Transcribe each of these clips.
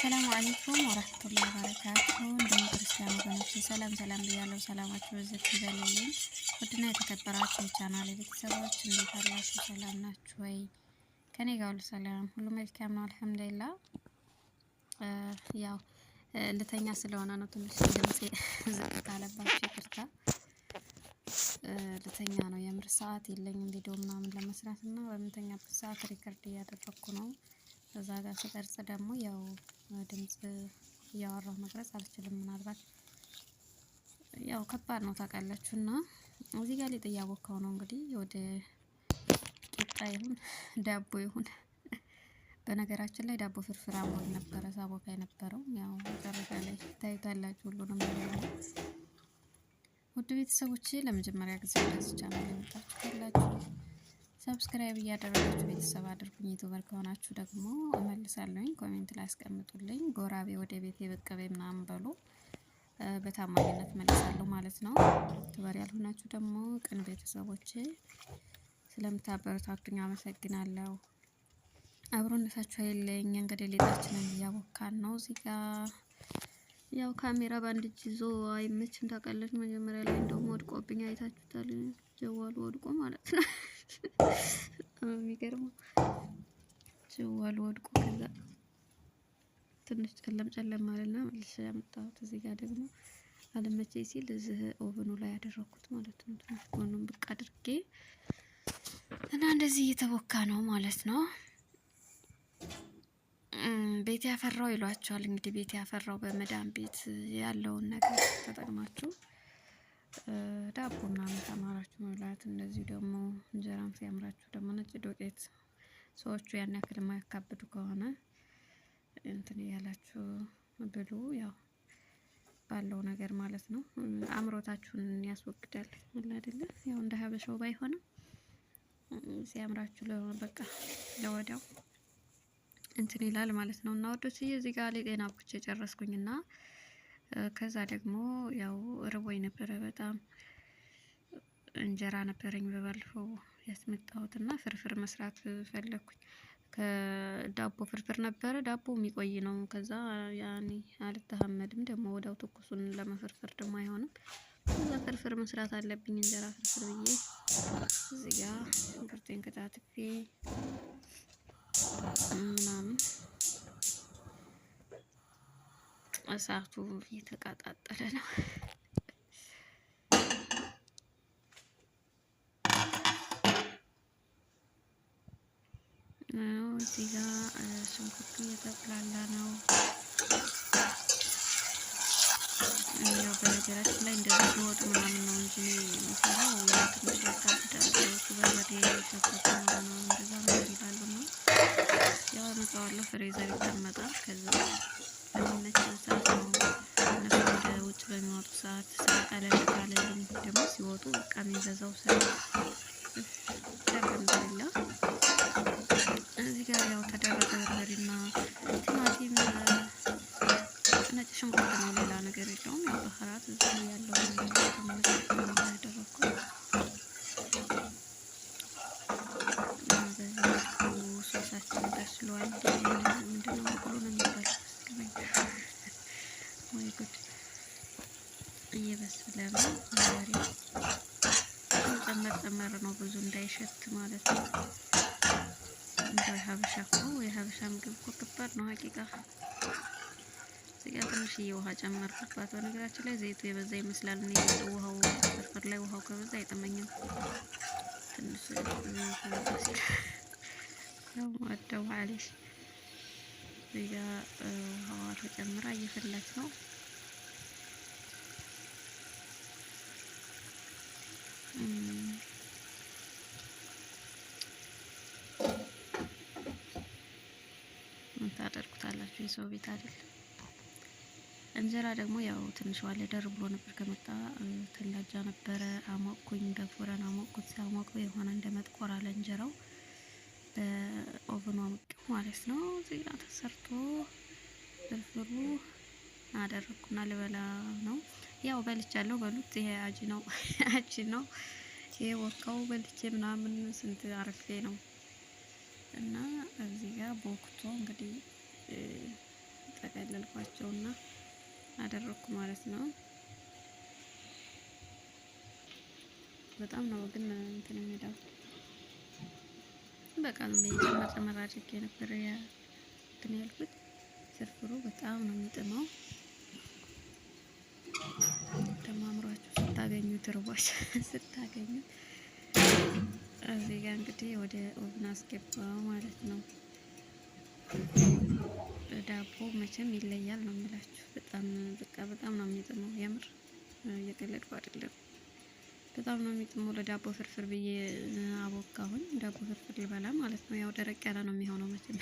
አሰላሙ አለይኩም ወራህመቱላሂ ወበረካቱሁ። እንደምን ክርስቲያን ወገኖች ሰላም ብያለሁ። ሰላማችሁ በዘት ይበልልኝ። ውድና የተከበራችሁ የቻናሌ ቤተሰቦች እንዴት አላችሁ? ሰላም ናችሁ ወይ? ከኔ ጋር ሁሉ ሰላም፣ ሁሉ መልካም ነው አልሐምዱሊላህ። ያው ልተኛ ስለሆነ ነው ትንሽ ድምጼ ዝቅ ካለባችሁ ይቅርታ። ልተኛ ነው የምር ሰዓት የለኝም ቪዲዮ ምናምን ለመስራት እና በምተኛበት ሰዓት ሪከርድ እያደረኩ ነው። እዛ ጋር ስቀርጽ ደግሞ ያው ድምጽ እያወራሁ መቅረጽ አልችልም። ምናልባት ያው ከባድ ነው ታውቃላችሁ። እና እዚህ ጋር ሊጥ እያቦካው ነው እንግዲህ ወደ ቂጣ ይሁን ዳቦ ይሁን። በነገራችን ላይ ዳቦ ፍርፍር አሞኝ ነበረ ሳቦካ የነበረው ያው መጨረሻ ላይ ታዩታላችሁ ሁሉንም ነገር። ውድ ቤተሰቦቼ ለመጀመሪያ ጊዜ ወደዚህ ቻናል የመጣችሁ ካላችሁ ሰብስክራይብ እያደረጋችሁ ቤተሰብ አድርጉኝ። ዩቲዩበር ከሆናችሁ ደግሞ እመልሳለሁኝ፣ ኮሜንት ላይ አስቀምጡልኝ። ጎራቤ ወደ ቤቴ ብቅ በይ ምናምን በሉ፣ በታማኝነት መልሳለሁ ማለት ነው። ዩቲዩበር ያልሆናችሁ ደግሞ ቅን ቤተሰቦቼ ስለምታበረታቱኝ አመሰግናለሁ። አብሮነታችሁ አይለኝ። እንግዲህ ሊጣችንን እያቦካን ነው። እዚህ ጋር ያው ካሜራ ባንድ እጅ ይዞ አይመችም ታውቃለች። መጀመሪያ ላይ እንደውም ወድቆብኝ አይታችሁታል። ጀዋሉ ወድቆ ማለት ነው። የሚገርመው ጀዋሉ ወድቆ ከዛ ትንሽ ጨለም ማለትና መልሼ ያመጣሁት። እዚህ ጋር ደግሞ አለመቼ ሲል እዚህ ኦቨኑ ላይ ያደረኩት ማለት ነው። ትንሽ ጎኑን ብቅ አድርጌ እና እንደዚህ እየተቦካ ነው ማለት ነው። ቤት ያፈራው ይሏቸዋል እንግዲህ ቤት ያፈራው በመዳን ቤት ያለውን ነገር ተጠቅማችሁ ዳቦ ምናምን ተማራችሁ መብላት። እንደዚሁ ደግሞ እንጀራም ሲያምራችሁ ደግሞ ነጭ ዱቄት ሰዎቹ ያን ያክል የማያካብዱ ከሆነ እንትን እያላችሁ ብሉ። ያው ባለው ነገር ማለት ነው። አምሮታችሁን ያስወግዳል አይደለ? ያው እንደ ሀበሻው ባይሆንም ሲያምራችሁ በቃ ለወዲያው እንትን ይላል ማለት ነው። እና ወዶችዬ እዚህ ጋር ሊጤና ብቻ ጨረስኩኝና ከዛ ደግሞ ያው ርቦኝ ነበረ በጣም እንጀራ ነበረኝ በባለፈው ያስመጣሁትና ፍርፍር መስራት ፈለኩኝ። ከዳቦ ፍርፍር ነበረ ዳቦ የሚቆይ ነው። ከዛ ያኔ አልተሐመድም ደግሞ ወዳው ትኩሱን ለመፈርፈር ደግሞ አይሆንም። ከዛ ፍርፍር መስራት አለብኝ እንጀራ ፍርፍር ብዬ እዚህ ጋር ሽንኩርቴን ከታትፌ ምናምን እሳቱ እየተቀጣጠለ ነው። እዚህ ጋር ሽንኩርቱ እየተቁላላ ነው። ያው በነገራችን ላይ እንደዚህ ወጥ ምናምን ነው እንጂ የሚሰራው ትንሽ ያካብዳል። በርበሬ ሸኮት ምናምን እንደዛ ነገር ይላሉ ነው። ያው አመጣዋለሁ ፍሬዘር ይቀመጣል። ከዛ በሚመቸን ሰዓት ነው እነሱ ወደ ውጭ በሚወጡ ሰዓት ስራ ቀለል ካለልኝ ደግሞ ሲወጡ በቃ የሚበዛው ስራ አልሐምዱሊላህ። እዚህ ጋር ያው ተደረገ በርበሬና ቲማቲም ነጭ ሽንኩርት ነው፣ ሌላ ነገር የለውም። ያው በህራት እዚህ ያለው ነገር ያደረኩት ሶሳችን በስሏል። ምንድነው መኮረኒ የሚባለው ወይ ጉድ! እየበሰለ ነው። ዛሬ ጨመር ነው ብዙ እንዳይሸት ማለት ነው። እንደ ሀበሻ እኮ የሀበሻ ምግብ እኮ ከባድ ነው ሀቂቃ። እዚህ ጋር ትንሽዬ ውሃ ጨመርኩባት። በነገራችን ላይ ዘይቱ የበዛ ይመስላል። እኔ ውሃው ፍርፍር ላይ ውሃው ከበዛ አይጥመኝም። ትንሽ ያው ወደው አለሽ። እዚህ ጋር ውሃዋ ተጨምራ እየፈላች ነው። ታደርጉታላችሁ የሰው ቤት አይደል? እንጀራ ደግሞ ያው ትንሽ ዋለ ደር ብሎ ነበር ከመጣ ተላጃ ነበረ። አሞቅኩኝ በፎረን አሞቅኩት። ሲያሞቀው የሆነ እንደመጥቆር አለ እንጀራው በኦቨኑ አሞቅኩ ማለት ነው። እዚህ ጋር ተሰርቶ ፍርፍሩ አደረኩና ልበላ ነው። ያው በልቻለሁ በሉት። ይሄ አጂ ነው አጂ ነው። ይሄ ወካው በልቼ ምናምን ስንት አርፌ ነው። እና እዚህ ጋር ቦክቶ እንግዲህ ጠቀለልኳቸውና አደረኩ ማለት ነው። በጣም ነው ግን እንትን የሚለው በቃ ጨመር አድርጌ ነበር እንትን ያልኩት። ፍርፍሩ በጣም ነው የሚጥመው። ደግሞ አምሯችሁ ስታገኙት ርቧችሁ ስታገኙት እዚህ ጋር እንግዲህ ወደ ኦቭን አስገባው ማለት ነው። ዳቦ መቼም ይለያል ነው የምላችሁ። በጣም በቃ በጣም ነው የሚጥመው። የምር እየቀለድኩ አይደለም። በጣም ነው የሚጥመው። ለዳቦ ፍርፍር ብዬ አቦካሁኝ። ዳቦ ፍርፍር ልበላ ማለት ነው። ያው ደረቅ ያለ ነው የሚሆነው መቼም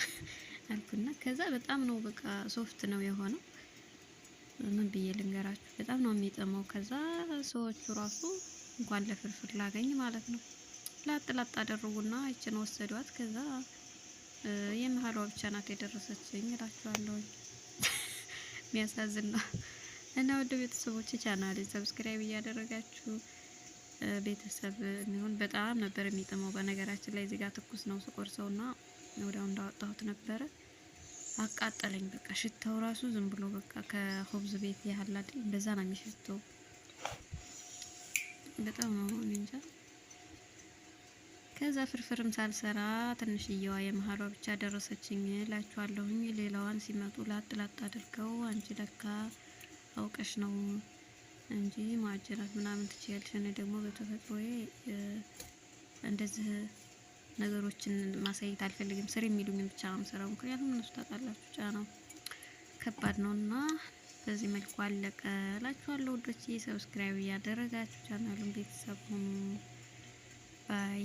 አልኩና ከዛ በጣም ነው በቃ ሶፍት ነው የሆነው። ምን ብዬ ልንገራችሁ፣ በጣም ነው የሚጥመው። ከዛ ሰዎቹ ራሱ እንኳን ለፍርፍር ላገኝ ማለት ነው ላጥ ላጥ አደረጉና ይችን ወሰዷት። ከዛ የመሀሏ ብቻ ናት የደረሰችኝ እላችኋለሁ። የሚያሳዝን ነው። እና ወደ ቤተሰቦች ቻናል ሰብስክራይብ እያደረጋችሁ ቤተሰብ የሚሆን በጣም ነበር የሚጥመው። በነገራችን ላይ እዚህ ጋር ትኩስ ነው ስቆርሰውና ወዲያው እንዳወጣሁት ነበረ አቃጠለኝ። በቃ ሽታው ራሱ ዝም ብሎ በቃ ከሆብዝ ቤት ያህል አይደል? እንደዛ ነው የሚሸተው። በጣም ነው እንጃ። ከዛ ፍርፍርም ሳልሰራ ትንሽዬዋ የመሀሏ ብቻ ደረሰችኝ እላችኋለሁኝ። ሌላዋን ሲመጡ ላጥ ላጥ አድርገው አንቺ ለካ አውቀሽ ነው እንጂ ማጀራት ምናምን ትችያለሽ። እኔ ደግሞ በተፈጥሮዬ እንደዚህ ነገሮችን ማሳየት አልፈልግም። ስር የሚሉኝ ብቻ ነው የምሰራው። ምክንያቱም እነሱ ታውቃላችሁ ጫናው ከባድ ነውና በዚህ መልኩ አለቀ እላችኋለሁ። ውዶቼ ሰብስክራይብ እያደረጋችሁ ቻናሉን ቤተሰብ ሁኑ። ባይ